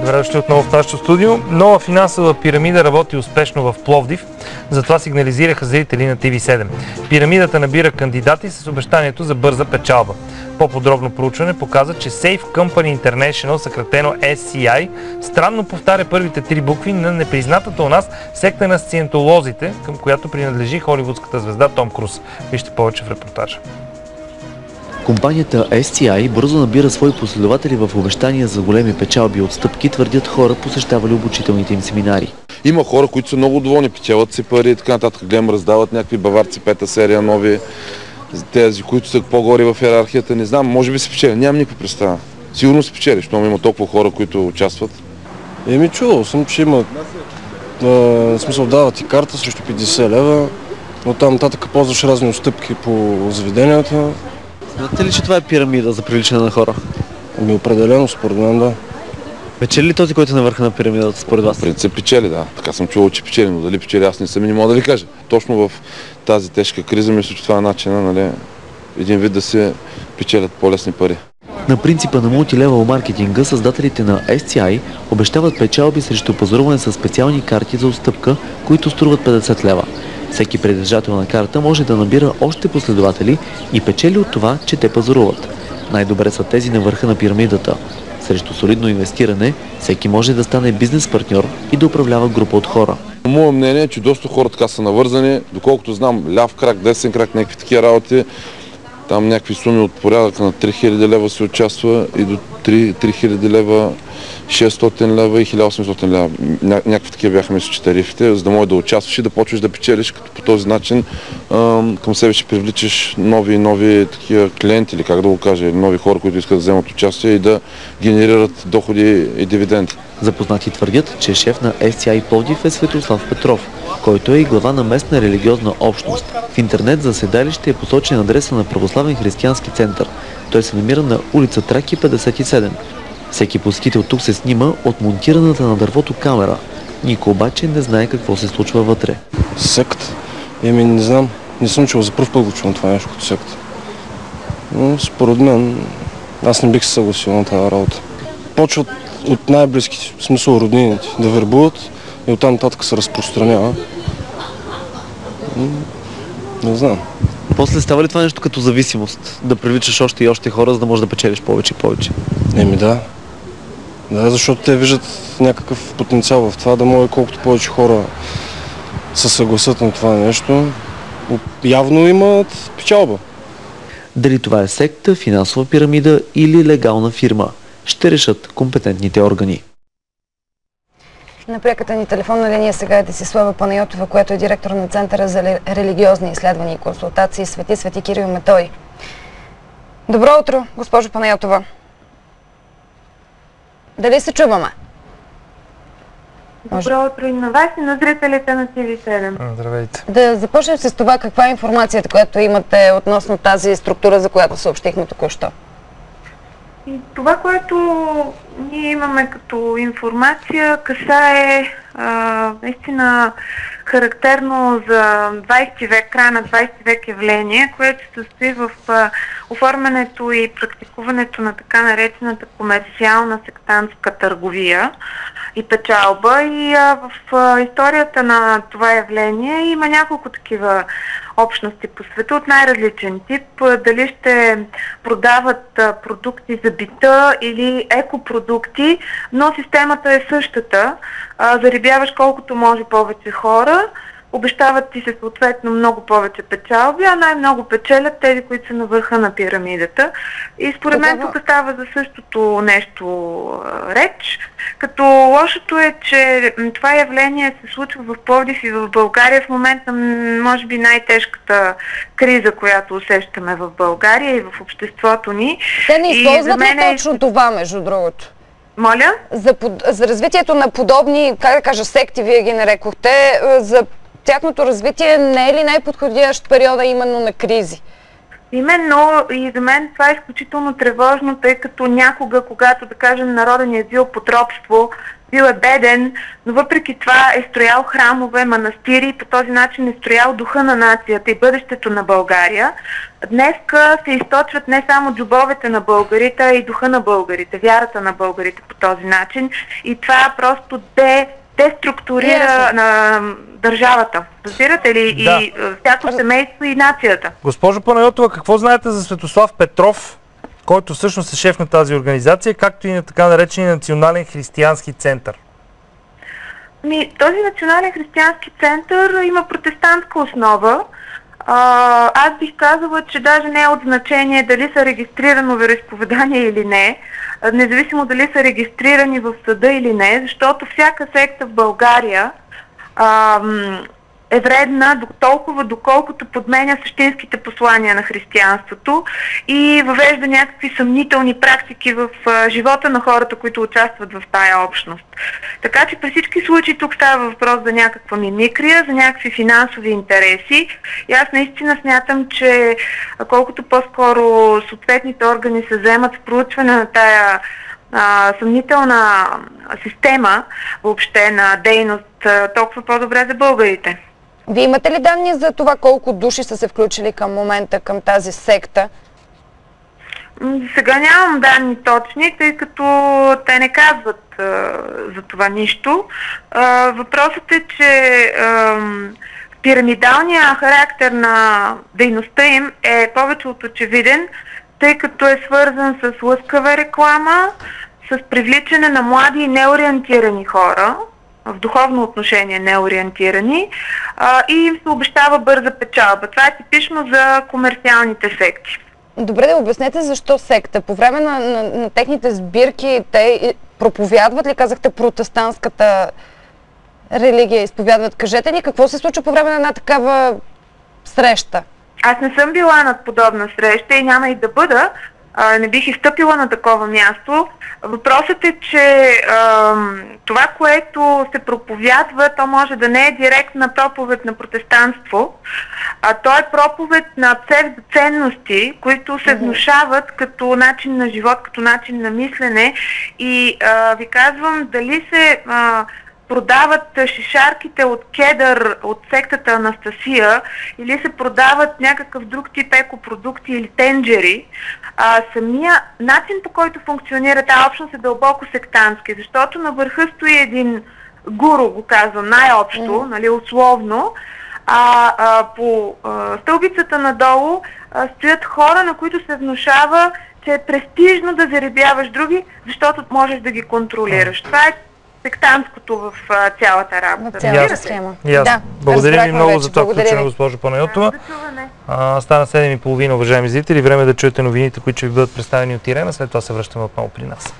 Добре дошли отново в нашото студио. Нова финансова пирамида работи успешно в Пловдив. Затова сигнализираха зрители на TV7. Пирамидата набира кандидати с обещанието за бърза печалба. По-подробно проучване показа, че Safe Company International, съкратено SCI, странно повтаря първите три букви на непризнатата у нас секта на сциентолозите, към която принадлежи холивудската звезда Том Круз. Вижте повече в репортажа. Компанията SCI бързо набира свои последователи в обещания за големи печалби и отстъпки, твърдят хора, посещавали обучителните им семинари. Има хора, които са много доволни, печелят си пари и така нататък. Гледам, раздават някакви баварци, пета серия, нови. Тези, които са по-горе в иерархията, не знам, може би се печели. Нямам никаква представа. Сигурно се печели, защото има толкова хора, които участват. Чувал съм, че има смисъл дават и карта срещу 50 лева, но там нататък ползваш разни отстъпки по заведенията. Знаете ли, че това е пирамида за привличане на хора? Определено, според мен, да. Печели ли този, който е на върха на пирамидата, според вас? В принцип печели, да. Така съм чувал, че печели, но дали печели, аз не съм и не мога да ви кажа. Точно в тази тежка криза, мисля, че това е начина, нали, един вид да се печелят по-лесни пари. На принципа на мултилевел маркетинга, създателите на SCI обещават печалби срещу пазаруване с специални карти за отстъпка, които струват 50 лева. Всеки притежател на карта може да набира още последователи и печели от това, че те пазаруват. Най-добре са тези на върха на пирамидата. Срещу солидно инвестиране, всеки може да стане бизнес партньор и да управлява група от хора. Моето мнение е, че доста хора така са навързани. Доколкото знам, ляв крак, десен крак, някакви такива работи. Там някакви суми от порядъка на 3000 лева се участва и до 3000 лева, 600 лева и 1800 лева. Някакви такива бяха, мисля, че тарифите, за да можеш да участваш и да почваш да печелиш, като по този начин към себе ще привличаш нови такива клиенти, или как да го кажа, нови хора, които искат да вземат участие и да генерират доходи и дивиденти. Запознати твърдят, че шеф на SCI Пловдив е Светослав Петров, който е и глава на местна религиозна общност. В интернет за седалище е посочен адреса на Православен християнски център. Той се намира на улица Траки 57. Всеки посетител тук се снима от монтираната на дървото камера. Никой обаче не знае какво се случва вътре. Секта? Не знам. Не съм чул, за пръв път го чувам това нещо като секта. Но според мен, аз не бих се съгласил на тази работа. Почват от най-близките, в смисъл роднините, да вербуват и оттам нататък се разпространява. Не знам. После става ли това нещо като зависимост? Да привличаш още и още хора, за да можеш да печелиш повече и повече? Да. Да, защото те виждат някакъв потенциал в това, да може колкото повече хора се съгласят на това нещо. Явно имат печалба. Дали това е секта, финансова пирамида или легална фирма? Ще решат компетентните органи. На пряката ни телефонна линия сега е Десислава Панайотова, която е директор на Центъра за религиозни изследвания и консултации Свети Кирил и Методий. Добро утро, госпожо Панайотова. Дали се чуваме? Добро утро и на вас, и на зрителите на TV7. Здравейте. Да започнем с това, каква е информацията, която имате относно тази структура, за която съобщихме току-що. И това, което ние имаме като информация, касае наистина характерно за 20 век, края на 20 век явление, което се състои в оформянето и практикуването на така наречената комерциална сектантска търговия и печалба. И в историята на това явление има няколко такива общности по света от най-различен тип. Дали ще продават продукти за бита или екопродукти, но системата е същата. Зарибяваш колкото може повече хора, обещават ти се съответно много повече печалби, а най-много печелят тези, които са на върха на пирамидата. И според мен тук става за същото нещо реч, като лошото е, че това явление се случва в Пловдив и в България в момента, може би най-тежката криза, която усещаме в България и в обществото ни. Те не използват ли точно това, между другото? Моля? За развитието на подобни, как да кажа, секти, вие ги нарекохте, за тяхното развитие не е ли най-подходящ периода именно на кризи? Именно и за мен това е изключително тревожно, тъй като някога, когато, да кажем, народът ни е бил под робство, бил е беден, но въпреки това е строял храмове, манастири и по този начин е строял духа на нацията и бъдещето на България. Днеска се източват не само джобовете на българите, а и духа на българите, вярата на българите по този начин. И това просто деструктурира на държавата. Разбирате ли? Да. И всяко семейство и нацията. Госпожо Панайотова, какво знаете за Светослав Петров, който всъщност е шеф на тази организация, както и на така наречения Национален християнски център? Този Национален християнски център има протестантска основа. Аз бих казала, че даже не е от значение дали са регистрирано вероизповедание или не, независимо дали са регистрирани в съда или не, защото всяка секта в България е вредна толкова, доколкото подменя същинските послания на християнството и въвежда някакви съмнителни практики в живота на хората, които участват в тая общност. Така че при всички случаи тук става въпрос за някаква мимикрия, за някакви финансови интереси и аз наистина смятам, че колкото по-скоро съответните органи се вземат в проучване на тая съмнителна система въобще на дейност, толкова по-добре за българите. Вие имате ли данни за това колко души са се включили към момента към тази секта? Сега нямам данни точни, тъй като те не казват за това нищо. Въпросът е, че пирамидалният характер на дейността им е повече от очевиден, тъй като е свързан с лъскава реклама, с привличане на млади и неориентирани хора, в духовно отношение неориентирани, и им се обещава бърза печалба. Това е типично за комерциалните секти. Добре, да обяснете защо секта. По време на техните сбирки те проповядват ли, казахте, протестантската религия изповядват? Кажете ни какво се случва по време на една такава среща? Аз не съм била на подобна среща и няма и да бъда. Не бих изстъпила на такова място. Въпросът е, че това, което се проповядва, то може да не е директна проповед на протестантство, а то е проповед на псевдоценности, които се внушават като начин на живот, като начин на мислене. И ви казвам, дали се продават шишарките от кедър от сектата Анастасия или се продават някакъв друг тип екопродукти или тенджери, самия начин, по който функционира тази общност е дълбоко сектантски, защото на върха стои един гуру, го казвам най-общо, нали, условно, по стълбицата надолу стоят хора, на които се внушава, че е престижно да заребяваш други, защото можеш да ги контролираш. Това е сектантското в цялата работа. В цялата схема. Да, благодаря ви много за това включване, госпожо Панайотова. Стана 7:30, уважаеми зрители. Време да чуете новините, които ще ви бъдат представени от Ирена. След това се връщаме отново при нас.